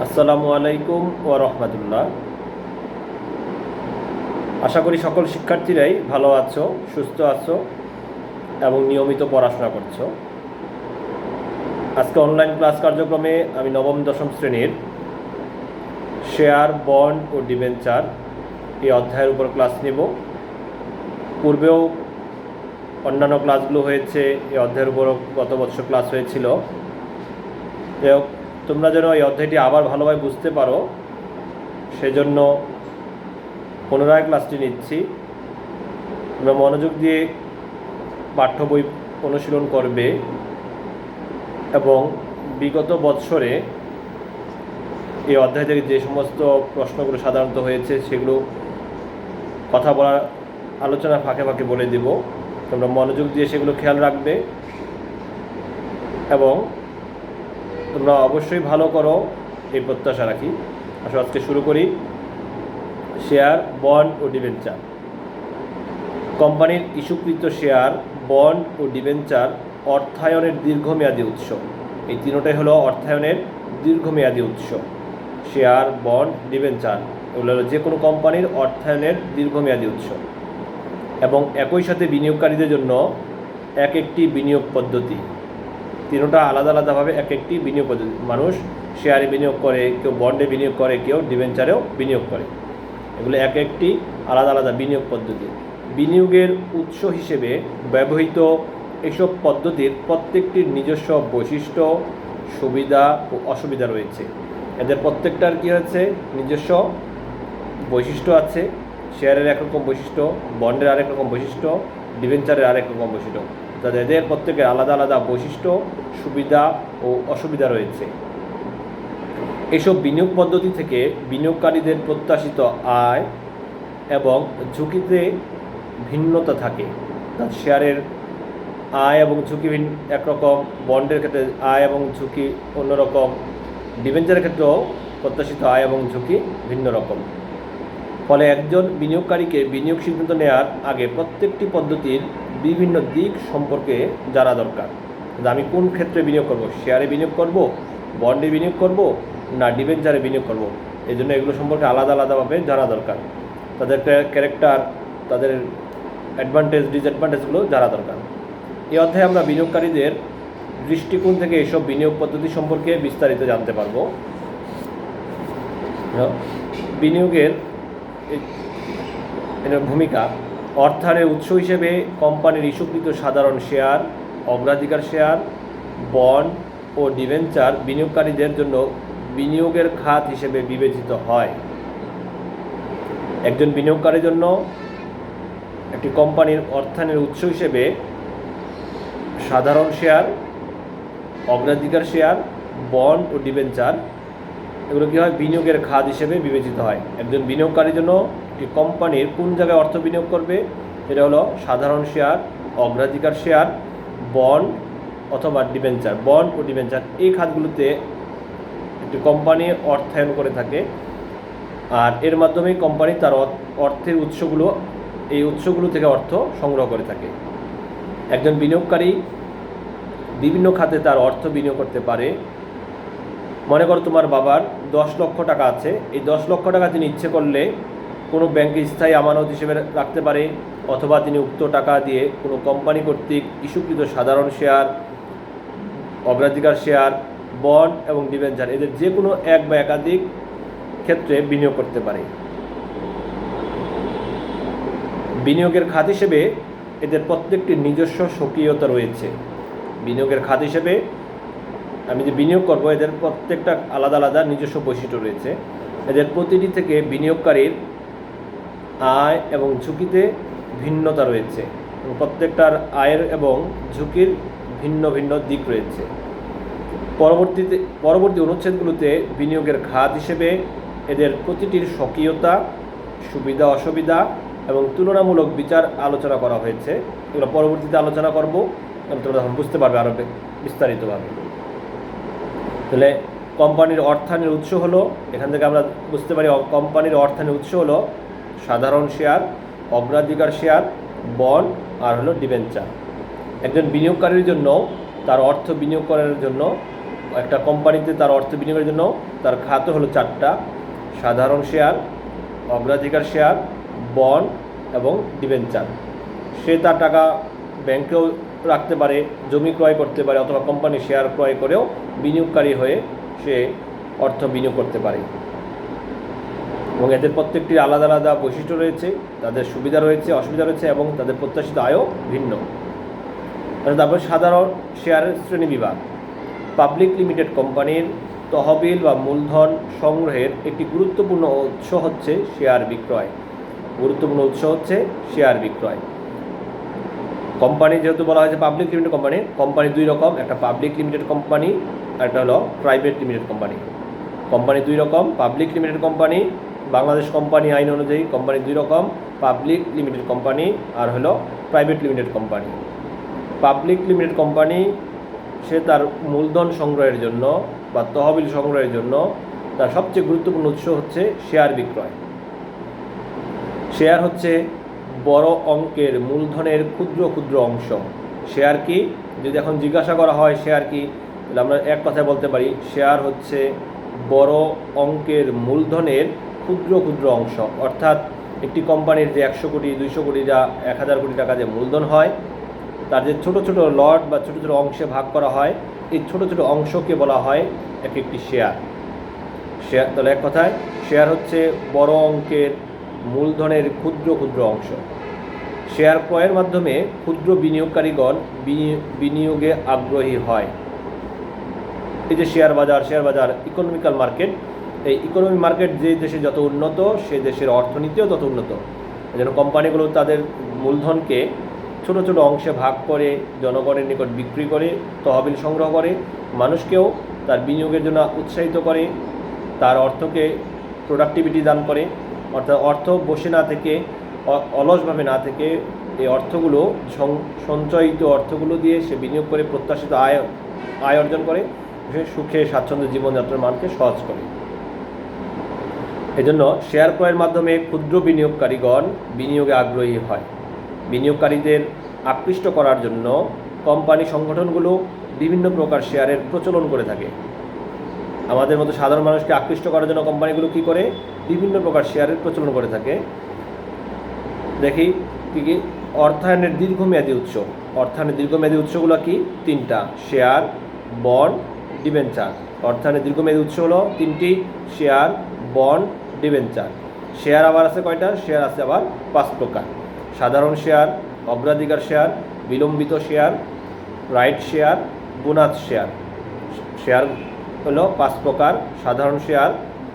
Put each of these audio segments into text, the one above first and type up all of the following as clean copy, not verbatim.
আসসালামু আলাইকুম ওয়া রাহমাতুল্লাহ। আশা করি সকল শিক্ষার্থীরাই ভালো আছো, সুস্থ আছো এবং নিয়মিত পড়াশোনা করছো। আজকে অনলাইন ক্লাস কার্যক্রমে আমি নবম দশম শ্রেণীর শেয়ার, বন্ড ও ডিবেঞ্চার এই অধ্যায়ের উপর ক্লাস নেব। পূর্বেও অন্যান্য ক্লাসগুলো হয়েছে, এই অধ্যায়ের উপরও গত বছর ক্লাস হয়েছিল। যাই হোক, তোমরা যেন এই অধ্যায়টি আবার ভালোভাবে বুঝতে পারো সেজন্য পুনরায় ক্লাসটি নিচ্ছি। তোমরা মনোযোগ দিয়ে পাঠ্য বই অনুশীলন করবে এবং বিগত বৎসরে এই অধ্যায় থেকে যে সমস্ত প্রশ্নগুলো সাধারণত হয়েছে সেগুলো কথা বলার আলোচনা ফাঁকে ফাঁকে বলে দেব। তোমরা মনোযোগ দিয়ে সেগুলো খেয়াল রাখবে এবং তোমরা অবশ্যই ভালো করো এই প্রত্যাশা রাখি। আসলে আজকে শুরু করি। শেয়ার, বন্ড ও ডিবেঞ্চার। কোম্পানির ইস্যুকৃত শেয়ার, বন্ড ও ডিবেঞ্চার অর্থায়নের দীর্ঘমেয়াদী উৎস। এই তিনটাই হলো অর্থায়নের দীর্ঘমেয়াদী উৎস। শেয়ার, বন্ড, ডিবেঞ্চার এগুলো হলো যে কোনো কোম্পানির অর্থায়নের দীর্ঘমেয়াদী উৎস এবং একই সাথে বিনিয়োগকারীদের জন্য এক একটি বিনিয়োগ পদ্ধতি। তিনটা আলাদা আলাদাভাবে এক একটি বিনিয়োগ পদ্ধতি। মানুষ শেয়ারে বিনিয়োগ করে, কেউ বন্ডে বিনিয়োগ করে, কেউ ডিবেঞ্চারেও বিনিয়োগ করে। এগুলো এক একটি আলাদা আলাদা বিনিয়োগ পদ্ধতি। বিনিয়োগের উৎস হিসেবে ব্যবহৃত এসব পদ্ধতির প্রত্যেকটির নিজস্ব বৈশিষ্ট্য, সুবিধা ও অসুবিধা রয়েছে। এদের প্রত্যেকটার কী হচ্ছে, নিজস্ব বৈশিষ্ট্য আছে। শেয়ারের একরকম বৈশিষ্ট্য, বন্ডের আরেক রকম বৈশিষ্ট্য, ডিবেঞ্চারের আরেক রকম বৈশিষ্ট্য। তাদের এদের প্রত্যেকের আলাদা আলাদা বৈশিষ্ট্য, সুবিধা ও অসুবিধা রয়েছে। এসব বিনিয়োগ পদ্ধতি থেকে বিনিয়োগকারীদের প্রত্যাশিত আয় এবং ঝুঁকিতে ভিন্নতা থাকে। শেয়ারের আয় এবং ঝুঁকি একরকম, বন্ডের ক্ষেত্রে আয় এবং ঝুঁকি অন্যরকম, ডিবেঞ্চারের ক্ষেত্রেও প্রত্যাশিত আয় এবং ঝুঁকি ভিন্ন রকম। ফলে একজন বিনিয়োগকারীকে বিনিয়োগ সিদ্ধান্ত নেওয়ার আগে প্রত্যেকটি পদ্ধতির বিভিন্ন দিক সম্পর্কে জানা দরকার। আমি কোন ক্ষেত্রে বিনিয়োগ করব, শেয়ারে বিনিয়োগ করব, বন্ডে বিনিয়োগ করব না ডিবেঞ্চারে বিনিয়োগ করব, এই জন্য এগুলো সম্পর্কে আলাদা আলাদাভাবে জানা দরকার। তাদের ক্যারেক্টার, তাদের অ্যাডভান্টেজ, ডিসঅ্যাডভান্টেজগুলো জানা দরকার। এই অধ্যায়ে আমরা বিনিয়োগকারীদের দৃষ্টিকোণ থেকে এসব বিনিয়োগ পদ্ধতি সম্পর্কে বিস্তারিত জানতে পারব। বিনিয়োগের ভূমিকা। অর্থায়নের উৎস হিসেবে কোম্পানির ইস্যুকৃত সাধারণ শেয়ার, অগ্রাধিকার শেয়ার, বন্ড ও ডিবেঞ্চার বিনিয়োগকারীদের জন্য বিনিয়োগের খাত হিসেবে বিবেচিত হয়। একজন বিনিয়োগকারীর জন্য একটি কোম্পানির অর্থায়নের উৎস হিসেবে সাধারণ শেয়ার, অগ্রাধিকার শেয়ার, বন্ড ও ডিবেঞ্চার এগুলো কী হয়, বিনিয়োগের খাত হিসেবে বিবেচিত হয়। একজন বিনিয়োগকারীর জন্য একটি কোম্পানির কোন জায়গায় অর্থ বিনিয়োগ করবে, এটা হলো সাধারণ শেয়ার, অগ্রাধিকার শেয়ার, বন্ড অথবা ডিবেঞ্চার। বন্ড ও ডিবেঞ্চার এই খাতগুলোতে একটি কোম্পানি অর্থায়ন করে থাকে আর এর মাধ্যমেই কোম্পানি তার অর্থের এই উৎসগুলো থেকে অর্থ সংগ্রহ করে থাকে। একজন বিনিয়োগকারী বিভিন্ন খাতে তার অর্থ বিনিয়োগ করতে পারে। মনে করো তোমার বাবার 10 লক্ষ টাকা আছে। এই 10 লক্ষ টাকা তিনি ইচ্ছে করলে কোনো ব্যাংকে স্থায়ী আমানত হিসেবে রাখতে পারে, অথবা তিনি উক্ত টাকা দিয়ে কোনো কোম্পানি কর্তৃক ইস্যুকৃত সাধারণ শেয়ার, অগ্রাধিকার শেয়ার, বন্ড এবং ডিবেঞ্চার এদের যে কোনো এক বা একাধিক ক্ষেত্রে বিনিয়োগ করতে পারে। বিনিয়োগের খাত হিসেবে এদের প্রত্যেকটির নিজস্ব স্বকীয়তা রয়েছে। বিনিয়োগের খাত হিসেবে আমি যে বিনিয়োগ করব, এদের প্রত্যেকটা আলাদা আলাদা নিজস্ব বৈশিষ্ট্য রয়েছে। এদের প্রতিটি থেকে বিনিয়োগকারীর আয় এবং ঝুঁকিতে ভিন্নতা রয়েছে। প্রত্যেকটার আয়ের এবং ঝুঁকির ভিন্ন ভিন্ন দিক রয়েছে। পরবর্তী অনুচ্ছেদগুলোতে বিনিয়োগের খাত হিসেবে এদের প্রতিটির স্বকীয়তা, সুবিধা অসুবিধা এবং তুলনামূলক বিচার আলোচনা করা হয়েছে। এগুলো পরবর্তীতে আলোচনা করব, তোমরা তখন বুঝতে পারবে আরও বিস্তারিতভাবে। তাহলে কোম্পানির অর্থায়নের উৎস হলো, এখান থেকে আমরা বুঝতে পারি কোম্পানির অর্থায়নের উৎস হলো সাধারণ শেয়ার, অগ্রাধিকার শেয়ার, বন্ড আর হলো ডিবেঞ্চার। একজন বিনিয়োগকারীর জন্য তার অর্থ বিনিয়োগ করার জন্য একটা কোম্পানিতে তার অর্থ বিনিয়োগের জন্য তার খাত হলো 4টা: সাধারণ শেয়ার, অগ্রাধিকার শেয়ার, বন্ড এবং ডিবেঞ্চার। সে তার টাকা ব্যাংকেও রাখতে পারে, জমি ক্রয় করতে পারে, অথবা কোম্পানি শেয়ার ক্রয় করেও বিনিয়োগকারী হয়ে সে অর্থ বিনিয়োগ করতে পারে। এবং এদের প্রত্যেকটির আলাদা আলাদা বৈশিষ্ট্য রয়েছে, তাদের সুবিধা রয়েছে, অসুবিধা রয়েছে এবং তাদের প্রত্যাশিত আয়ও ভিন্ন। তারপর সাধারণ শেয়ারের শ্রেণী বিভাগ। পাবলিক লিমিটেড কোম্পানির তহবিল বা মূলধন সংগ্রহের একটি গুরুত্বপূর্ণ উৎস হচ্ছে শেয়ার বিক্রয়। কোম্পানি যেহেতু বলা হয়েছে পাবলিক লিমিটেড কোম্পানি 2 রকম, একটা পাবলিক লিমিটেড কোম্পানি আর একটা হলো প্রাইভেট লিমিটেড কোম্পানি। কোম্পানি 2 রকম, public limited company, Bangladesh company আইন অনুযায়ী কোম্পানি 2 রকম: পাবলিক লিমিটেড কোম্পানি আর হলো private limited company. Public limited company সে তার মূলধন সংগ্রহের জন্য বা তহবিল সংগ্রহের জন্য তার সবচেয়ে গুরুত্বপূর্ণ উৎস হচ্ছে শেয়ার বিক্রয়। শেয়ার হচ্ছে বড় অঙ্কের মূলধনের ক্ষুদ্র ক্ষুদ্র অংশ। শেয়ার কি, যদি এখন জিজ্ঞাসা করা হয় শেয়ার কি, তাহলে আমরা এক কথায় বলতে পারি শেয়ার হচ্ছে বড় অঙ্কের মূলধনের ক্ষুদ্র ক্ষুদ্র অংশ। অর্থাৎ একটি কোম্পানির যে 100 কোটি, 200 কোটি, যা 1000 কোটি টাকা যে মূলধন হয়, তার যে ছোট ছোট লট বা ছোট ছোট অংশে ভাগ করা হয়, এই ছোট ছোট অংশকে বলা হয় একটি শেয়ার। তাহলে এক কথায় শেয়ার হচ্ছে বড় অঙ্কের মূলধনের ক্ষুদ্র ক্ষুদ্র অংশ। শেয়ার ক্রয়ের মাধ্যমে ক্ষুদ্র বিনিয়োগকারীগণ বিনিয়োগে আগ্রহী হয়। এই যে শেয়ার বাজার ইকোনমিক্যাল মার্কেট, এই ইকোনমিক মার্কেট যে দেশে যত উন্নত, সে দেশের অর্থনীতিও তত উন্নত। এই জন্য কোম্পানিগুলো তাদের মূলধনকে ছোট ছোট অংশে ভাগ করে জনগণের নিকট বিক্রি করে তহবিল সংগ্রহ করে, মানুষকেও তার বিনিয়োগের জন্য উৎসাহিত করে, তার অর্থকে প্রোডাক্টিভিটি দান করে। অর্থাৎ অর্থ বসে না থেকে, অলসভাবে না থেকে এই অর্থগুলো সঞ্চয়িত অর্থগুলো দিয়ে সে বিনিয়োগ করে প্রত্যাশিত আয় অর্জন করে, সে সুখে স্বাচ্ছন্দ্য জীবনযাত্রার মানকে সহজ করে। এজন্য শেয়ার ক্রয়ের মাধ্যমে ক্ষুদ্র বিনিয়োগকারীগণ বিনিয়োগে আগ্রহী হয়। বিনিয়োগকারীদের আকৃষ্ট করার জন্য কোম্পানি সংগঠনগুলো বিভিন্ন প্রকার শেয়ারের প্রচলন করে থাকে। আমাদের মতো সাধারণ মানুষকে আকৃষ্ট করার জন্য কোম্পানিগুলো কী করে? বিভিন্ন প্রকার শেয়ারের প্রচলন করে থাকে। দেখি কী কী। অর্থায়নের দীর্ঘমেয়াদী উৎস। অর্থায়নের দীর্ঘমেয়াদী উৎসগুলো কি? 3টা: শেয়ার, বন্ড, ডিবেঞ্চার। অর্থায়নের দীর্ঘমেয়াদী উৎস হলো 3টি: শেয়ার, বন্ড, ডিবেঞ্চার। শেয়ার আবার আছে কয়টা? শেয়ার আছে আবার 5 প্রকার: সাধারণ শেয়ার, অগ্রাধিকার শেয়ার, বিলম্বিত share, right share, bonus share. Share হলো 5 প্রকার: সাধারণ শেয়ার,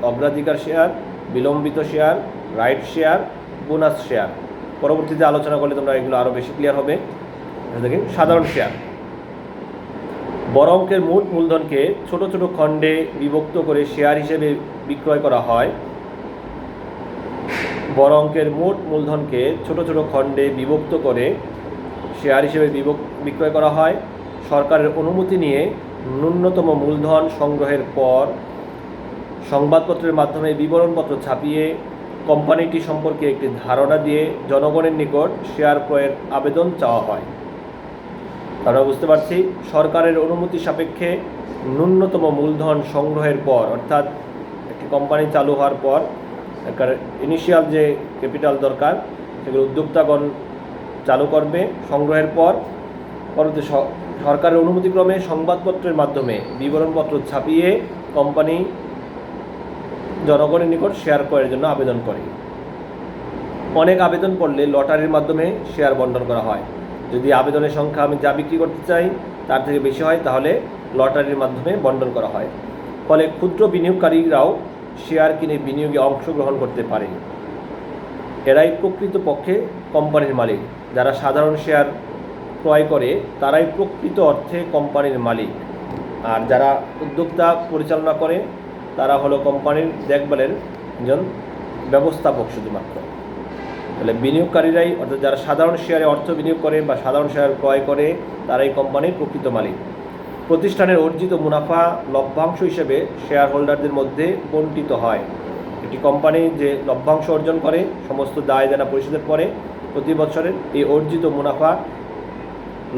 অগ্রাধিকার শেয়ার, বিলম্বিত share, right share, bonus share. পরবর্তীতে আলোচনা করলে তোমরা এগুলো আরও বেশি ক্লিয়ার হবে। দেখি সাধারণ শেয়ার। বড় অঙ্কের মোট মূলধনকে ছোট ছোট খণ্ডে বিভক্ত করে শেয়ার হিসেবে বিক্রয় করা হয়। বড় অঙ্কের মোট মূলধনকে ছোট ছোট খণ্ডে বিভক্ত করে শেয়ার হিসেবে বিক্রয় করা হয়। সরকারের অনুমতি নিয়ে ন্যূনতম মূলধন সংগ্রহের পর সংবাদপত্রের মাধ্যমে বিবরণপত্র ছাপিয়ে কোম্পানিটি সম্পর্কে একটি ধারণা দিয়ে জনগণের নিকট শেয়ার ক্রয়ের আবেদন চাওয়া হয়। আমরা বুঝতে পারছি, সরকারের অনুমতি সাপেক্ষে ন্যূনতম মূলধন সংগ্রহের পর, অর্থাৎ একটি কোম্পানি চালু হওয়ার পর একটা ইনিশিয়াল যে ক্যাপিটাল দরকার, সেগুলো উদ্যোক্তাগণ চালু করবে। সংগ্রহের পর পরবর্তী সরকারের অনুমতিক্রমে সংবাদপত্রের মাধ্যমে বিবরণপত্র ছাপিয়ে কোম্পানি জনগণের নিকট শেয়ার ক্রয়ের জন্য আবেদন করে। অনেক আবেদন পড়লে লটারির মাধ্যমে শেয়ার বণ্টন করা হয়। যদি আবেদনের সংখ্যা আমি যা বিক্রি করতে চাই তার থেকে বেশি হয়, তাহলে লটারির মাধ্যমে বণ্টন করা হয়। ফলে ক্ষুদ্র বিনিয়োগকারীরাও শেয়ার কিনে বিনিয়োগে অংশগ্রহণ করতে পারে। এরাই প্রকৃতপক্ষে কোম্পানির মালিক। যারা সাধারণ শেয়ার ক্রয় করে তারাই প্রকৃত অর্থে কোম্পানির মালিক, আর যারা উদ্যোক্তা পরিচালনা করে তারা হলো কোম্পানির দেখভালের একজন ব্যবস্থাপক শুধুমাত্র। তাহলে বিনিয়োগকারীরাই, অর্থাৎ যারা সাধারণ শেয়ারে অর্থ বিনিয়োগ করে বা সাধারণ শেয়ার ক্রয় করে, তারাই কোম্পানির প্রকৃত মালিক। প্রতিষ্ঠানের অর্জিত মুনাফা লভ্যাংশ হিসেবে শেয়ার হোল্ডারদের মধ্যে বণ্টিত হয়। একটি কোম্পানি যে লভ্যাংশ অর্জন করে সমস্ত দায় দেনা পরিশোধের পরে প্রতি বছরের এই অর্জিত মুনাফা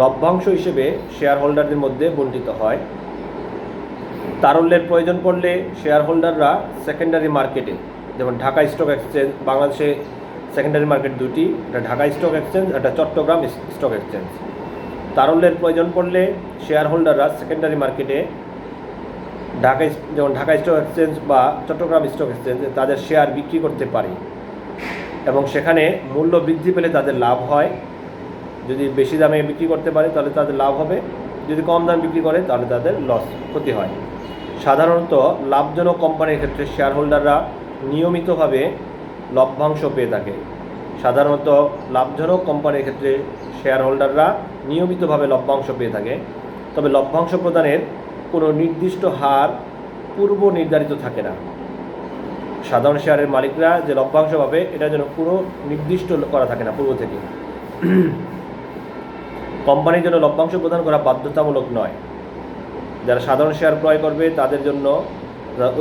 লভ্যাংশ হিসেবে শেয়ার হোল্ডারদের মধ্যে বণ্টিত হয়। তারল্যের প্রয়োজন পড়লে শেয়ার হোল্ডাররা সেকেন্ডারি মার্কেটে, যেমন ঢাকা স্টক এক্সচেঞ্জ, বাংলাদেশে সেকেন্ডারি মার্কেট দুটি, একটা ঢাকা স্টক এক্সচেঞ্জ, একটা চট্টগ্রাম স্টক এক্সচেঞ্জ। তারল্যের প্রয়োজন পড়লে শেয়ার হোল্ডাররা সেকেন্ডারি মার্কেটে যেমন ঢাকা স্টক এক্সচেঞ্জ বা চট্টগ্রাম স্টক এক্সচেঞ্জ তাদের শেয়ার বিক্রি করতে পারে এবং সেখানে মূল্য বৃদ্ধি পেলে তাদের লাভ হয়। যদি বেশি দামে বিক্রি করতে পারে তাহলে তাদের লাভ হবে, যদি কম দামে বিক্রি করে তাহলে তাদের লস, ক্ষতি হয়। সাধারণত লাভজনক কোম্পানির ক্ষেত্রে শেয়ার হোল্ডাররা নিয়মিতভাবে লভ্যাংশ পেয়ে থাকে। সাধারণত লাভজনক কোম্পানির ক্ষেত্রে শেয়ার হোল্ডাররা নিয়মিতভাবে লভ্যাংশ পেয়ে থাকে, তবে লভ্যাংশ প্রদানের কোনো নির্দিষ্ট হার পূর্ব নির্ধারিত থাকে না। সাধারণ শেয়ারের মালিকরা যে লভ্যাংশ পাবে এটার জন্য কোনো নির্দিষ্ট করা থাকে না পূর্ব থেকে। কোম্পানির জন্য লভ্যাংশ প্রদান করা বাধ্যতামূলক নয়। যারা সাধারণ শেয়ার ক্রয় করবে তাদের জন্য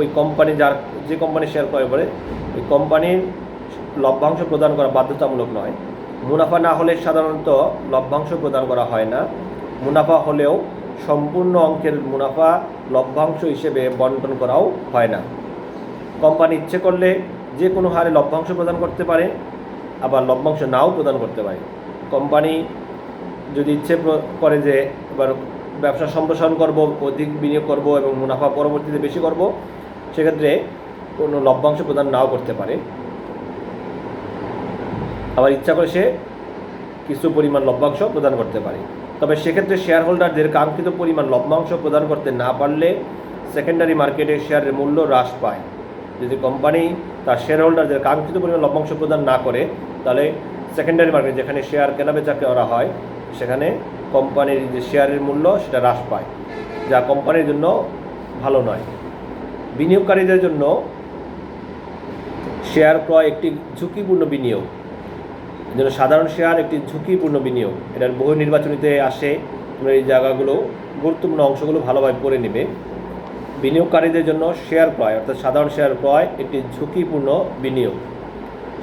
ওই কোম্পানি যে কোম্পানি শেয়ার ক্রয় করে ওই কোম্পানির লভ্যাংশ প্রদান করা বাধ্যতামূলক নয়। মুনাফা না হলে সাধারণত লভ্যাংশ প্রদান করা হয় না। মুনাফা হলেও সম্পূর্ণ অঙ্কের মুনাফা লভ্যাংশ হিসেবে বন্টন করাও হয় না। কোম্পানি ইচ্ছে করলে যে কোনো হারে লভ্যাংশ প্রদান করতে পারে, আবার লভ্যাংশ নাও প্রদান করতে পারে। কোম্পানি যদি ইচ্ছে করে যে এবার ব্যবসা সম্প্রসারণ করব, অধিক বিনিয়োগ করব এবং মুনাফা পরবর্তীতে বেশি করব, সেক্ষেত্রে কোনো লভ্যাংশ প্রদান নাও করতে পারে। আবার ইচ্ছা করে সে কিছু পরিমাণ লভ্যাংশ প্রদান করতে পারে। তবে সেক্ষেত্রে শেয়ার হোল্ডারদের কাঙ্ক্ষিত পরিমাণ লভ্যাংশ প্রদান করতে না পারলে সেকেন্ডারি মার্কেটে শেয়ারের মূল্য হ্রাস পায়। যদি কোম্পানি তার শেয়ার হোল্ডারদের কাঙ্ক্ষিত পরিমাণ লভ্যাংশ প্রদান না করে তাহলে সেকেন্ডারি মার্কেট, যেখানে শেয়ার কেনাবেচা করা হয়, সেখানে কোম্পানির যে শেয়ারের মূল্য সেটা হ্রাস পায়, যা কোম্পানির জন্য ভালো নয়। বিনিয়োগকারীদের জন্য শেয়ার ক্রয় একটি ঝুঁকিপূর্ণ বিনিয়োগ। এই জন্য সাধারণ শেয়ার একটি ঝুঁকিপূর্ণ বিনিয়োগ। এটার বহু নির্বাচনীতে আসে, তোমরা এই জায়গাগুলো গুরুত্বপূর্ণ অংশগুলো ভালোভাবে পড়ে নেবে। বিনিয়োগকারীদের জন্য শেয়ার ক্রয় অর্থাৎ সাধারণ শেয়ার ক্রয় একটি ঝুঁকিপূর্ণ বিনিয়োগ।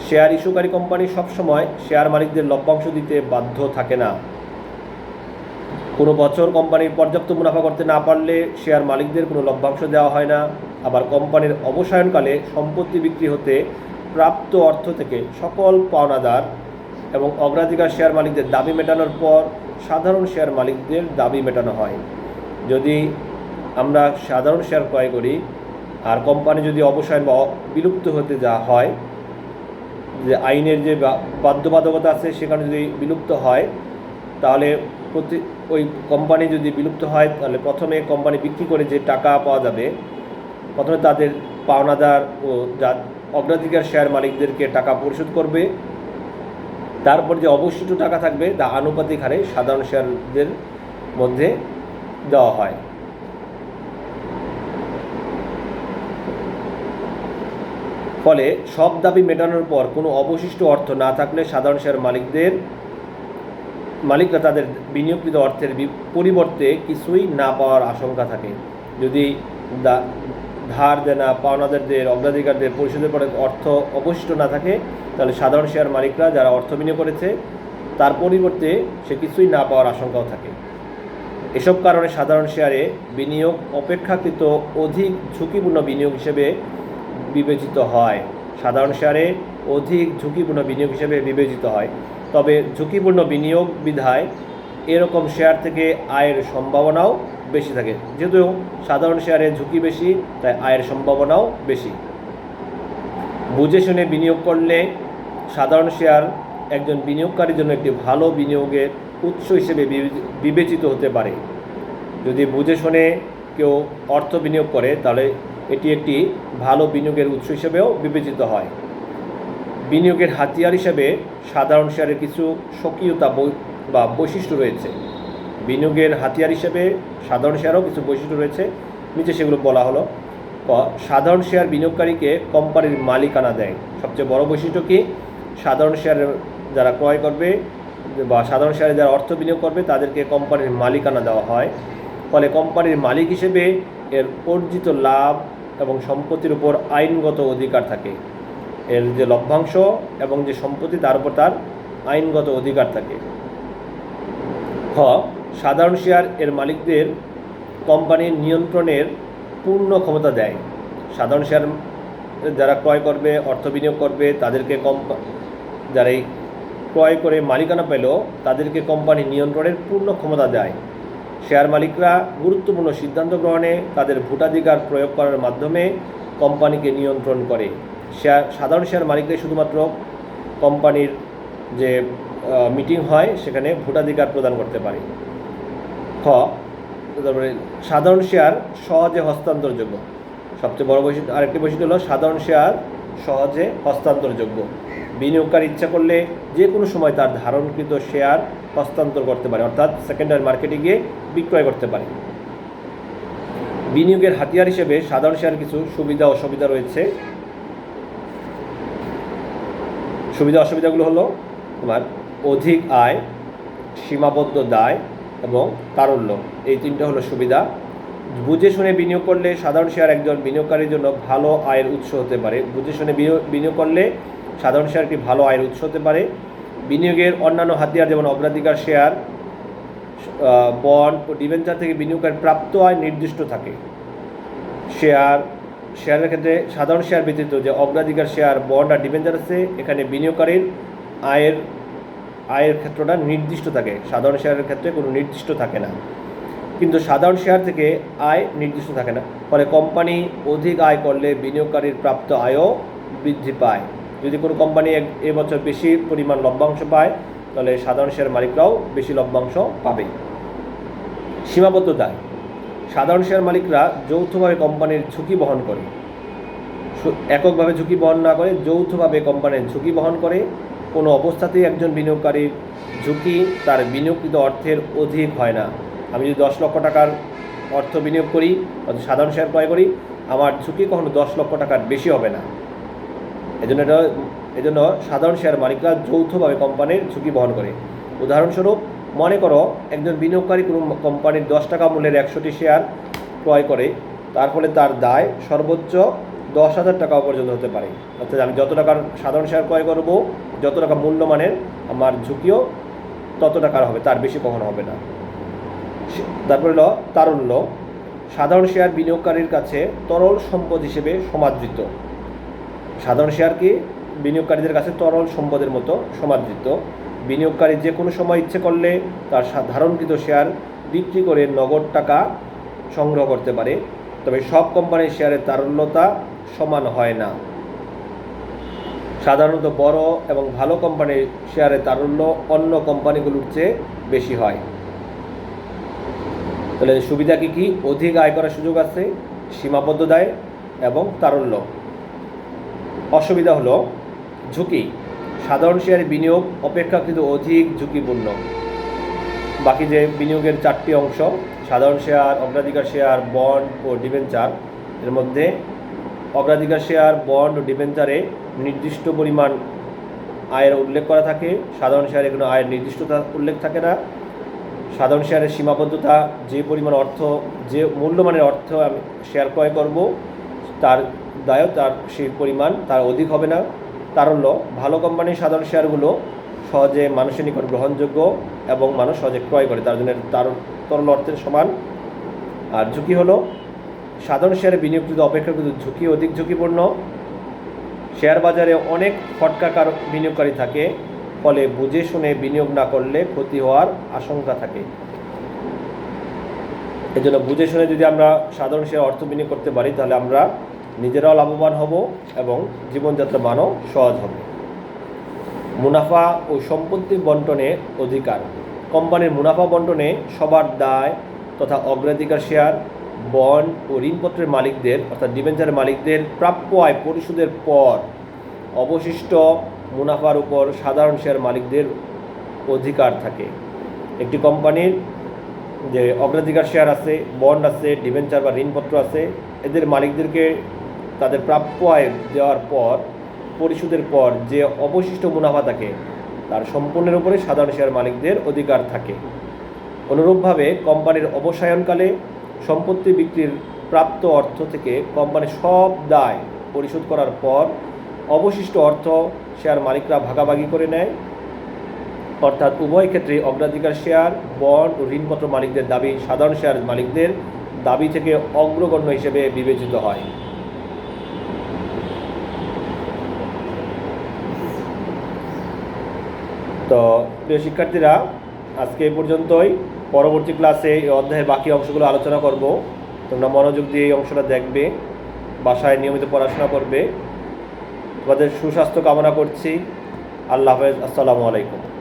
শেয়ার ইস্যুকারী কোম্পানি সবসময় শেয়ার মালিকদের লভ্যাংশ দিতে বাধ্য থাকে না। কোনো বছর কোম্পানি পর্যাপ্ত মুনাফা করতে না পারলে শেয়ার মালিকদের কোনো লভ্যাংশ দেওয়া হয় না। আবার কোম্পানির অবসায়নকালে সম্পত্তি বিক্রি হতে প্রাপ্ত অর্থ থেকে সকল পাওনাদার এবং অগ্রাধিকার শেয়ার মালিকদের দাবি মেটানোর পর সাধারণ শেয়ার মালিকদের দাবি মেটানো হয়। যদি আমরা সাধারণ শেয়ার ক্রয় করি আর কোম্পানি যদি অবসায়ন বা বিলুপ্ত হতে যা হয়, যে আইনের যে বাধ্যবাধকতা আছে সেখানে যদি বিলুপ্ত হয়, তাহলে ওই কোম্পানি যদি বিলুপ্ত হয় তাহলে প্রথমে কোম্পানি বিক্রি করে যে টাকা পাওয়া যাবে, প্রথমে তাদের পাওনাদার ও যা অগ্রাধিকার শেয়ার মালিকদেরকে টাকা পরিশোধ করবে। তারপর যে অবশিষ্ট টাকা থাকবে তা আনুপাতিক হারে সাধারণ শেয়ারদের মধ্যে দেওয়া হয়। ফলে সব দাবি মেটানোর পর কোনো অবশিষ্ট অর্থ না থাকলে সাধারণ শেয়ার মালিকরা তাদের বিনিয়োগকৃত অর্থের পরিবর্তে কিছুই না পাওয়ার আশঙ্কা থাকে। যদি ধার দেনা পাওনাদারদের অগ্রাধিকারদের পরিশোধের পরে অর্থ অবশিষ্ট না থাকে তাহলে সাধারণ শেয়ার মালিকরা যারা অর্থ বিনিয়োগ করেছে তার পরিবর্তে সে কিছুই না পাওয়ার আশঙ্কাও থাকে। এসব কারণে সাধারণ শেয়ারে বিনিয়োগ অপেক্ষাকৃত অধিক ঝুঁকিপূর্ণ বিনিয়োগ হিসেবে বিবেচিত হয়। সাধারণ শেয়ারে অধিক ঝুঁকিপূর্ণ বিনিয়োগ হিসেবে বিবেচিত হয়। তবে ঝুঁকিপূর্ণ বিনিয়োগ বিধায় এরকম শেয়ার থেকে আয়ের সম্ভাবনাও বেশি থাকে। যেহেতু সাধারণ শেয়ারে ঝুঁকি বেশি তাই আয়ের সম্ভাবনাও বেশি। বুঝে শুনে বিনিয়োগ করলে সাধারণ শেয়ার একজন বিনিয়োগকারীর জন্য একটি ভালো বিনিয়োগের উৎস হিসেবে বিবেচিত হতে পারে। যদি বুঝে শুনে কেউ অর্থ বিনিয়োগ করে তাহলে এটি একটি ভালো বিনিয়োগের উৎস হিসেবেও বিবেচিত হয়। বিনিয়োগের হাতিয়ার হিসেবে সাধারণ শেয়ারের কিছু স্বকীয়তা বা বৈশিষ্ট্য রয়েছে। বিনিয়োগের হাতিয়ার হিসেবে সাধারণ শেয়ারও কিছু বৈশিষ্ট্য রয়েছে, নিচে সেগুলো বলা হলো। সাধারণ শেয়ার বিনিয়োগকারীকে কোম্পানির মালিকানা দেয়। সবচেয়ে বড় বৈশিষ্ট্য কি? সাধারণ শেয়ার যারা ক্রয় করবে বা সাধারণ শেয়ারে যারা অর্থ বিনিয়োগ করবে তাদেরকে কোম্পানির মালিকানা দেওয়া হয়। ফলে কোম্পানির মালিক হিসেবে এর অর্জিত লাভ এবং সম্পত্তির উপর আইনগত অধিকার থাকে। এর যে লভ্যাংশ এবং যে সম্পত্তি তার উপর তার আইনগত অধিকার থাকে। সাধারণ শেয়ার এর মালিকদের কোম্পানির নিয়ন্ত্রণের পূর্ণ ক্ষমতা দেয়। সাধারণ শেয়ার যারা ক্রয় করবে, অর্থ বিনিয়োগ করবে, তাদেরকে যারা এই ক্রয় করে মালিকানা পেল, তাদেরকে কোম্পানি নিয়ন্ত্রণের পূর্ণ ক্ষমতা দেয়। শেয়ার মালিকরা গুরুত্বপূর্ণ সিদ্ধান্ত গ্রহণে তাদের ভোটাধিকার প্রয়োগ করার মাধ্যমে কোম্পানিকে নিয়ন্ত্রণ করে। সাধারণ শেয়ার মালিকরাই শুধুমাত্র কোম্পানির যে মিটিং হয় সেখানে ভোটাধিকার প্রদান করতে পারে। তারপরে সাধারণ শেয়ার সহজে হস্তান্তরযোগ্য। সবচেয়ে বড় বৈশিষ্ট্য, আরেকটি বৈশিষ্ট্য হলো সাধারণ শেয়ার সহজে হস্তান্তরযোগ্য। বিনিয়োগকারী ইচ্ছা করলে যে কোনো সময় তার ধারণকৃত শেয়ার হস্তান্তর করতে পারে, অর্থাৎ সেকেন্ডারি মার্কেটে গিয়ে বিক্রয় করতে পারে। বিনিয়োগের হাতিয়ার হিসেবে সাধারণ শেয়ার কিছু সুবিধা অসুবিধা রয়েছে। সুবিধা অসুবিধাগুলো হলো তোমার অধিক আয়, সীমাবদ্ধ দায় এবং তারল্য। এই তিনটা হলো সুবিধা। বুঝে শুনে বিনিয়োগ করলে সাধারণ শেয়ার একজন বিনিয়োগকারীর জন্য ভালো আয়ের উৎস হতে পারে। বুঝে শুনে বিনিয়োগ করলে সাধারণ শেয়ার একটি ভালো আয়ের উৎস হতে পারে। বিনিয়োগের অন্যান্য হাতিয়ার যেমন অগ্রাধিকার শেয়ার, বন্ড ও ডিবেঞ্চার থেকে বিনিয়োগের প্রাপ্ত আয় নির্দিষ্ট থাকে। শেয়ারের ক্ষেত্রে সাধারণ শেয়ার ব্যতীত যে অগ্রাধিকার শেয়ার, বন্ড আর ডিবেঞ্চার আছে, এখানে বিনিয়োগকারীর আয়ের ক্ষেত্রটা নির্দিষ্ট থাকে। সাধারণ শেয়ারের ক্ষেত্রে কোনো নির্দিষ্ট থাকে না। কিন্তু সাধারণ শেয়ার থেকে আয় নির্দিষ্ট থাকে না, ফলে কোম্পানি অধিক আয় করলে বিনিয়োগকারীর প্রাপ্ত আয়ও বৃদ্ধি পায়। যদি কোনো কোম্পানি এবছর বেশি পরিমাণ লভ্যাংশ পায়, তাহলে সাধারণ শেয়ার মালিকরাও বেশি লভ্যাংশ পাবে। সীমাবদ্ধ দায়। সাধারণ শেয়ার মালিকরা যৌথভাবে কোম্পানির ঝুঁকি বহন করে। এককভাবে ঝুঁকি বহন না করে যৌথভাবে কোম্পানির ঝুঁকি বহন করে। কোনো অবস্থাতেই একজন বিনিয়োগকারীর ঝুঁকি তার বিনিয়োগকৃত অর্থের অধিক হয় না। আমি যদি 10 লক্ষ টাকার অর্থ বিনিয়োগ করি, সাধারণ শেয়ার ক্রয় করি, আমার ঝুঁকি কখনো 10 লক্ষ টাকার বেশি হবে না। এজন্য সাধারণ শেয়ার মালিকরা যৌথভাবে কোম্পানির ঝুঁকি বহন করে। উদাহরণস্বরূপ, মনে করো একজন বিনিয়োগকারী কোনো কোম্পানির 10 টাকা মূল্যের 100টি শেয়ার ক্রয় করে, তার ফলে তার দায় সর্বোচ্চ 10,000 টাকা পর্যন্ত হতে পারে। অর্থাৎ আমি যত টাকার সাধারণ শেয়ার ক্রয় করব, যত টাকা মূল্যমানের, আমার ঝুঁকিও তত টাকার হবে, তার বেশি কখনো হবে না। তারপরে হলো তারল্য। সাধারণ শেয়ার বিনিয়োগকারীর কাছে তরল সম্পদ হিসেবে সমাদৃত। সাধারণ শেয়ারকে বিনিয়োগকারীদের কাছে তরল সম্পদের মতো সমাদৃত। বিনিয়োগকারী যে কোনো সময় ইচ্ছে করলে তার ধারণকৃত শেয়ার বিক্রি করে নগদ টাকা সংগ্রহ করতে পারে। তবে সব কোম্পানির শেয়ারের তারল্যতা সমান হয় না। সাধারণত বড় এবং ভালো কোম্পানির শেয়ারের তারল্য অন্য কোম্পানিগুলোর চেয়ে বেশি হয়। তাহলে সুবিধা কী? অধিক আয় করার সুযোগ আছে, সীমাবদ্ধ দায় এবং তারল্য। অসুবিধা হলো ঝুঁকি। সাধারণ শেয়ারে বিনিয়োগ অপেক্ষাকৃত অধিক ঝুঁকিপূর্ণ। বাকি যে বিনিয়োগের 4টি অংশ, সাধারণ শেয়ার, অগ্রাধিকার শেয়ার, বন্ড ও ডিবেঞ্চার, এর মধ্যে অগ্রাধিকার শেয়ার, বন্ড ও ডিবেঞ্চারে নির্দিষ্ট পরিমাণ আয়ের উল্লেখ করা থাকে। সাধারণ শেয়ারে কোনো আয়ের নির্দিষ্টতা উল্লেখ থাকে না। সাধারণ শেয়ারের সীমাবদ্ধতা, যে পরিমাণ অর্থ, যে মূল্যমানের অর্থ আমি শেয়ার ক্রয় করব, তার দায়ও তার সেই পরিমাণ তার অধিক হবে না। তারল্য, ভালো কোম্পানির সাধারণ শেয়ারগুলো সহজে মানুষের নিকট গ্রহণযোগ্য এবং মানুষ সহজে ক্রয় করে, তার জন্য তরল অর্থের সমান। আর ঝুঁকি হলো সাধারণ শেয়ারে বিনিয়োগকৃত অপেক্ষাকৃত ঝুঁকি অধিক ঝুঁকিপূর্ণ। শেয়ার বাজারে অনেক ফটকাকার বিনিয়োগকারী থাকে, ফলে বুঝে শুনে বিনিয়োগ না করলে ক্ষতি হওয়ার আশঙ্কা থাকে। এজন্য বুঝে শুনে যদি আমরা সাধারণ শেয়ার অর্থ বিনিয়োগ করতে পারি, তাহলে আমরা নিজেরাও লাভবান হব এবং জীবনযাত্রার মানও সহজ হবে। মুনাফা ও সম্পত্তি বন্টনের অধিকার। কোম্পানির মুনাফা বন্টনে সবার দায় তথা অগ্রাধিকার শেয়ার, বন্ড ও ঋণপত্রের মালিকদের অর্থাৎ ডিবেঞ্চারের মালিকদের প্রাপ্য আয় পরিশোধের পর অবশিষ্ট মুনাফার উপর সাধারণ শেয়ার মালিকদের অধিকার থাকে। একটি কোম্পানির যে অগ্রাধিকার শেয়ার আছে, বন্ড আছে, ডিবেঞ্চার বা ঋণপত্র আছে, এদের মালিকদেরকে তাদের প্রাপ্য আয় দেওয়ার পর, পরিশোধের পর যে অবশিষ্ট মুনাফা থাকে, তার সম্পূর্ণের উপরে সাধারণ শেয়ার মালিকদের অধিকার থাকে। অনুরূপভাবে কোম্পানির অবসায়নকালে সম্পত্তি বিক্রির প্রাপ্ত অর্থ থেকে কোম্পানির সব দায় পরিশোধ করার পর অবশিষ্ট অর্থ শেয়ার মালিকরা ভাগাভাগি করে নেয়। অর্থাৎ উভয় ক্ষেত্রে অগ্রাধিকার শেয়ার, বন্ড ও ঋণপত্র মালিকদের দাবি সাধারণ শেয়ার মালিকদের দাবি থেকে অগ্রগণ্য হিসেবে বিবেচিত হয়। তো প্রিয় শিক্ষার্থীরা, আজকে এই পর্যন্তই। পরবর্তী ক্লাসে এই অধ্যায়ের বাকি অংশগুলো আলোচনা করব। তোমরা মনোযোগ দিয়ে এই অংশটা দেখবে, বাসায় নিয়মিত পড়াশোনা করবে। তোমাদের সুস্বাস্থ্য কামনা করছি। আল্লাহ হাফেজ। আসসালামু আলাইকুম।